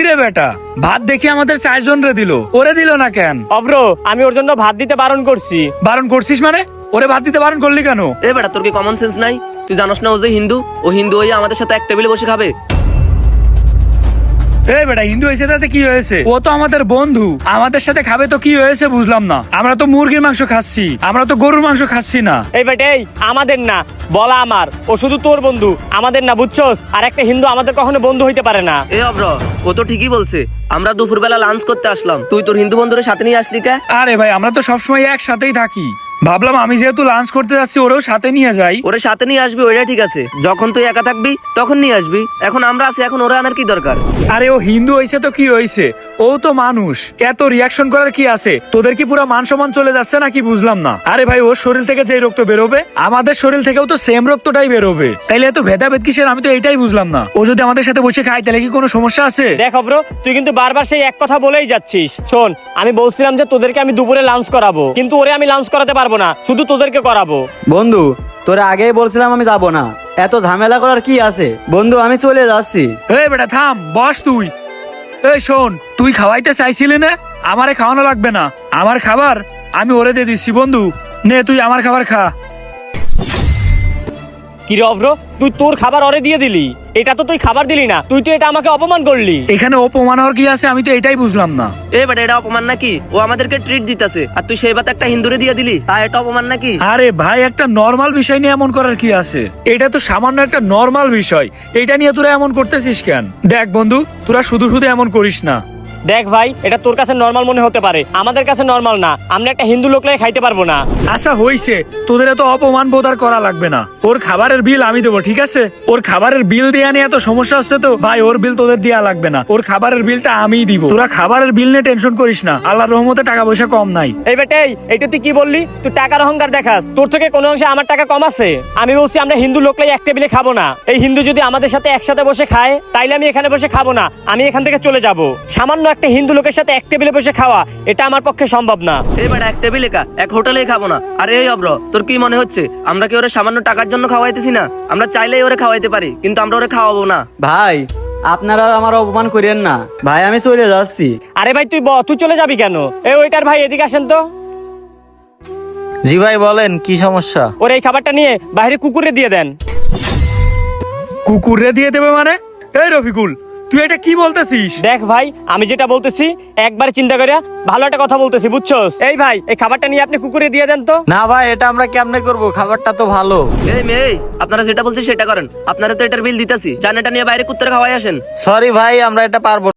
রে বেটা, ভাত দেখি আমাদের 4 জন রে দিল, ওরে দিল না কেন? অভ্র, আমি ওর জন্য ভাত দিতে বারণ করছি। বারণ করছিস মানে? ওরে ভাত দিতে বারণ করলি কেন? এ বেটা, তোর কি কমন সেন্স নাই? তুই জানোস না ও যে হিন্দু? ও হিন্দু হয়ে আমাদের সাথে এক টেবিলে বসে খাবে? এই বেটা, হিন্দু হয়েছে তাতে কি হয়েছে? ও তো আমাদের বন্ধু, আমাদের সাথে খাবে তো কি হয়েছে বুঝলাম না। আমরা তো মুরগির মাংস খাচ্ছি, আমরা তো গরুর মাংস খাচ্ছি না। এই বেটাই, আমাদের না বলা আমার, ও শুধু তোর বন্ধু, আমাদের না, বুঝছস? আর একটা হিন্দু আমাদের কখনো বন্ধু হইতে পারে না। এ অব্র, ও তো ঠিকই বলছে। আমরা দুপুরবেলা লাঞ্চ করতে আসলাম, তুই তোর হিন্দু বন্ধুদের সাথে নিয়ে আসলি কে? আরে ভাই, আমরা তো সবসময় একসাথেই থাকি, ভাবলাম আমি যেহেতু লাঞ্চ করতে যাচ্ছি ওরেও সাথে নিয়ে যাই। ওরে সাথে নিয়ে আসবি ওইটা ঠিক আছে, যখন তুই একা থাকবি তখন নিয়ে আসবি। এখন আমরা আছি, এখন ওরা আনার কি দরকার? আরে ও হিন্দু হয়েছে তো কি হয়েছে, ও তো মানুষ, এত রিয়াকশন করার কি আছে? তোদের কি পুরো মান সম্মান চলে যাচ্ছে নাকি বুঝলাম না। আরে ভাই, ওর শরীর থেকে যে রক্ত বেরোবে আমাদের শরীর থেকেও তো সেম রক্তটাই বেরোবে, তাইলে এত ভেদাভেদ কিসের? আমি তো এইটাই বুঝলাম না। ও যদি আমাদের সাথে বসে খায় তাহলে কি কোনো সমস্যা আছে? দেখ অভ্র, তুই কিন্তু বারবার সেই এক কথা বলেই যাচ্ছিস। শোন, আমি বলছিলাম যে তোদেরকে আমি দুপুরে লাঞ্চ করাবো, কিন্তু ওরে আমি লাঞ্চ করাতে পারবো না, শুধু তোদেরকে করাবো। বন্ধু, তোরে আগেই বলছিলাম আমি যাব না, এত ঝামেলা করার কি আছে? বন্ধু, আমি চলে যাচ্ছি। এই বেটা থাম, বস তুই। এই শোন, তুই খাওয়াইতে চাইছিলি না, আমারে খাওয়ানো লাগবে না। আমার খাবার আমি ওরে দিয়ে দিচ্ছি। বন্ধু নে, তুই আমার খাবার খা। কি রে অভ্র, তুই তোর খাবার ওরে দিয়ে দিলি? এটা তো তুই খাবার দিলি না, তুই তো এটা আমাকে অপমান করলি। এখানে অপমান হওয়ার কি আছে? আমি তো এটাই বুঝলাম না। এ বেটা, এটা অপমান নাকি? ও আমাদেরকে ট্রিট দিতেছে আর তুই সেই ভাত একটা হিন্দুরে দিয়ে দিলি, তা এটা অপমান নাকি? আরে ভাই, একটা নরমাল বিষয় নিয়ে এমন করার কি আছে? এটা তো সামান্য একটা নরমাল বিষয়, এটা নিয়ে তোরা এমন করতেছিস কেন? দেখ বন্ধু, তোরা শুধু শুধু এমন করিস না। দেখ ভাই, এটা তোর কাছে নরমাল মনে হতে পারে, আমাদের কাছে নরমাল না। আমরা একটা হিন্দু লোক লাগে খাইতে পারবো না। আচ্ছা হইছে, তোদের তো অপমান বোধ আর করা লাগবে না। ওর খাবারের বিল আমি দেবো, ঠিক আছে? ওর খাবারের বিল দেয়া নিয়ে এত সমস্যা হচ্ছে তো ভাই, ওর বিল তোদের দেয়া লাগবে না, ওর খাবারের বিলটা আমিই দিব। তোরা খাবারের বিল নিয়ে টেনশন করিস না, আল্লাহর রহমতে টাকা পয়সা কম নাই। এই বেটাই, এটা তুই কি বললি? তুই টাকার অহংকার দেখাস, তোর থেকে কোনো অংশে আমার টাকা কম আছে? আমি বলছি আমরা হিন্দু লোক লাগে এক টেবিলে খাবো না। এই হিন্দু যদি আমাদের সাথে একসাথে বসে খায় তাইলে আমি এখানে বসে খাবো না, আমি এখান থেকে চলে যাব। সামান্য একটা হিন্দু লোকের সাথে এক টেবিলে বসে খাওয়া, এটা আমার পক্ষে সম্ভব না। এ বেটা, এক টেবিলে এক হোটেলেই খাবো না। আরে এই অব্র, তোর কি মনে হচ্ছে আমরা কি ওরে সামান্য টাকার জন্য খাওয়াইতেছি না? আমরা চাইলেই ওরে খাওয়াইতে পারি, কিন্তু আমরা ওরে খাওয়াবো না। ভাই, আপনারা আমার অপমান করেন না ভাই, আমি চলে যাচ্ছি। আরে ভাই, তুই চলে যাবি কেন? এই ওইটার ভাই, এদিকে আসেন তো। জি ভাই, বলেন কি সমস্যা? ওর এই খাবারটা নিয়ে বাইরে কুকুরে দিয়ে দেন। কুকুরে দিয়ে দেবে মানে? এই রফিকুল, তুই এটা কি বলতেছিস? দেখ ভাই, আমি যেটা বলতেছি একবার চিন্তা করে ভালো একটা কথা বলতেছি, বুঝছস? এই ভাই, এই খাবারটা নিয়ে আপনি কুকুরে দিয়ে দেন তো। না ভাই, এটা আমরা কেমনে করব? খাবারটা তো ভালো। এই মেয়ে, আপনারা যেটা বলছেন সেটা করেন। আপনারা তো এটার বিল দিতেছি, জান এটা নিয়ে বাইরে কুত্তারে খাওয়াই আসেন। সরি ভাই, আমরা এটা পারবো না।